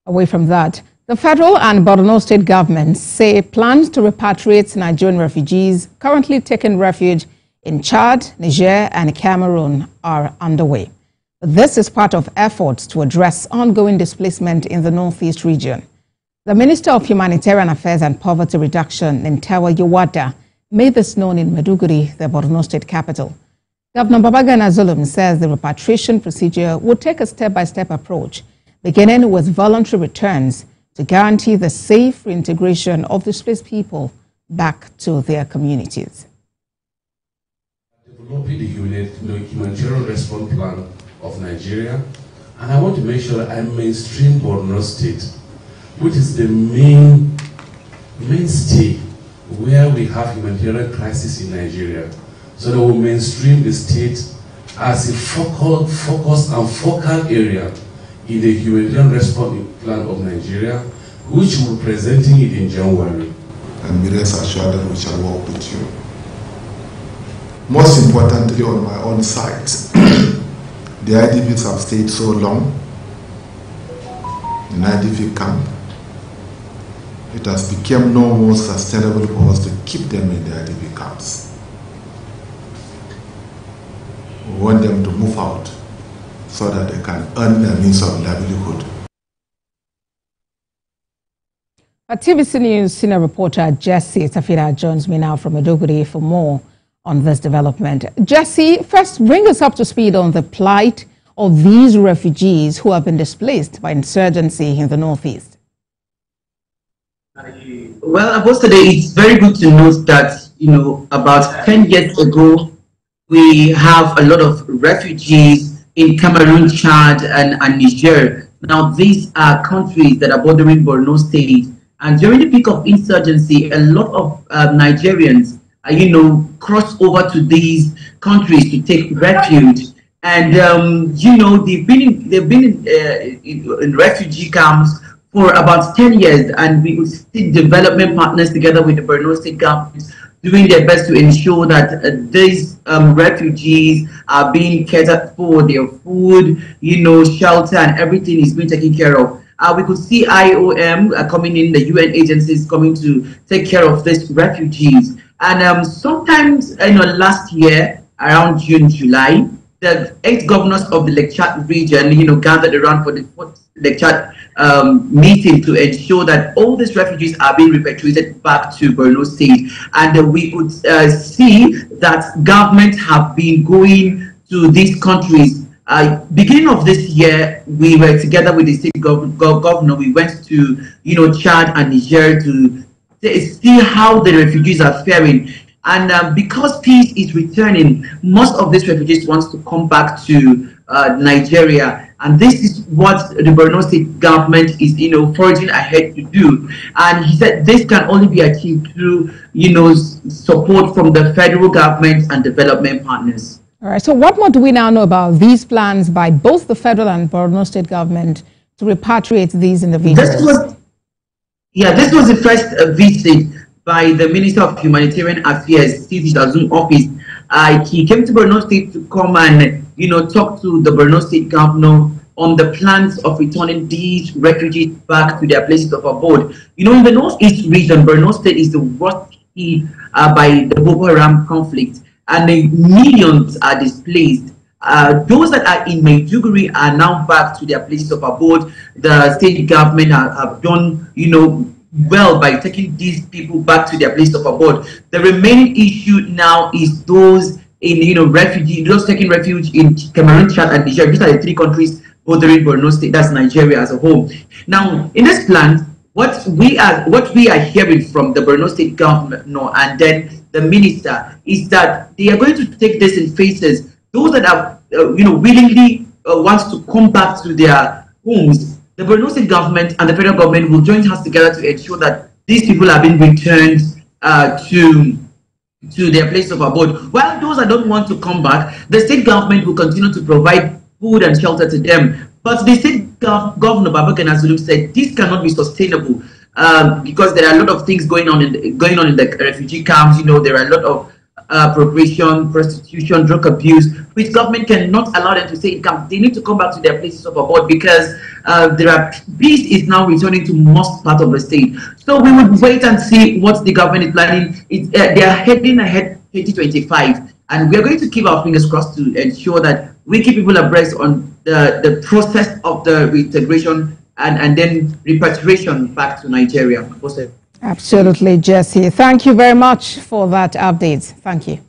Away from that, the federal and Borno State governments say plans to repatriate Nigerian refugees currently taking refuge in Chad, Niger and Cameroon are underway. This is part of efforts to address ongoing displacement in the northeast region. The Minister of Humanitarian Affairs and Poverty Reduction, Nentawe, Yilwatda, made this known in Maiduguri, the Borno State Capital. Governor Babagana Zulum says the repatriation procedure would take a step-by-step approach, beginning with voluntary returns to guarantee the safe reintegration of displaced people back to their communities. Developing the humanitarian response plan of Nigeria, and I want to make sure that I mainstream Borno State, which is the mainstay where we have humanitarian crisis in Nigeria, so that we mainstream the state as a focus and focal area in the humanitarian response plan of Nigeria, which we're presenting it in January. And we rest assured that we shall work with you. Most importantly, on my own side, the IDPs have stayed so long in IDP camp. It has become no more sustainable for us to keep them in the IDP camps. We want them to move out so that they can earn their means of livelihood. Our TVC News senior reporter Jesse Tafida joins me now from Maiduguri for more on this development. Jesse, first bring us up to speed on the plight of these refugees who have been displaced by insurgency in the northeast. Well, Apostle, it's very good to note that, about 10 years ago, we have a lot of refugees in Cameroon, Chad, and Niger. Now, these are countries that are bordering Borno State. And during the peak of insurgency, a lot of Nigerians, crossed over to these countries to take refuge. And, they've been in refugee camps for about 10 years. And we will see development partners together with the Borno State government doing their best to ensure that these refugees are being catered for, their food, shelter, and everything is being taken care of. We could see IOM coming in, the UN agencies coming to take care of these refugees. And sometimes, last year, around June, July, the 8 governors of the Lake Chad region, gathered around for the 4th Lake Chad meeting to ensure that all these refugees are being repatriated back to Borno State. And we could see that governments have been going to these countries. Beginning of this year, we were together with the state governor. We went to, Chad and Niger to see how the refugees are faring. And because peace is returning, most of these refugees want to come back to Nigeria. And this is what the Borno State government is, forging ahead to do. And he said this can only be achieved through, support from the federal government and development partners. All right. So what more do we now know about these plans by both the federal and Borno State government to repatriate these individuals? This was the first visit by the Minister of Humanitarian Affairs, Steve Zoom office. He came to Borno State to come and, talk to the Borno State governor on the plans of returning these refugees back to their places of abode. In the northeast region, Borno State is the worst hit by the Boko Haram conflict, and the millions are displaced. Those that are in Maiduguri are now back to their places of abode. The state government have done, well by taking these people back to their place of abode. The remaining issue now is those in, those taking refuge in Cameroon, Chad, and Niger. These are the 3 countries bordering Borno State. That's Nigeria as a whole. Now, in this plan, what we are hearing from the Borno State government and then the minister is that they are going to take this in phases. Those that are, willingly want to come back to their homes, the Borno State government and the federal government will join hands together to ensure that these people are being returned to their place of abode. While those that don't want to come back, the state government will continue to provide food and shelter to them. But the state governor Babagana Zulum said this cannot be sustainable because there are a lot of things going on in the refugee camps. There are a lot of appropriation, prostitution, drug abuse, which government cannot allow them to say they need to come back to their places of abode because peace is now returning to most part of the state. So we would wait and see what the government is planning. They are heading ahead 2025, and we are going to keep our fingers crossed to ensure that we keep people abreast on the process of the reintegration and then repatriation back to Nigeria. Absolutely, Jesse. Thank you very much for that update. Thank you.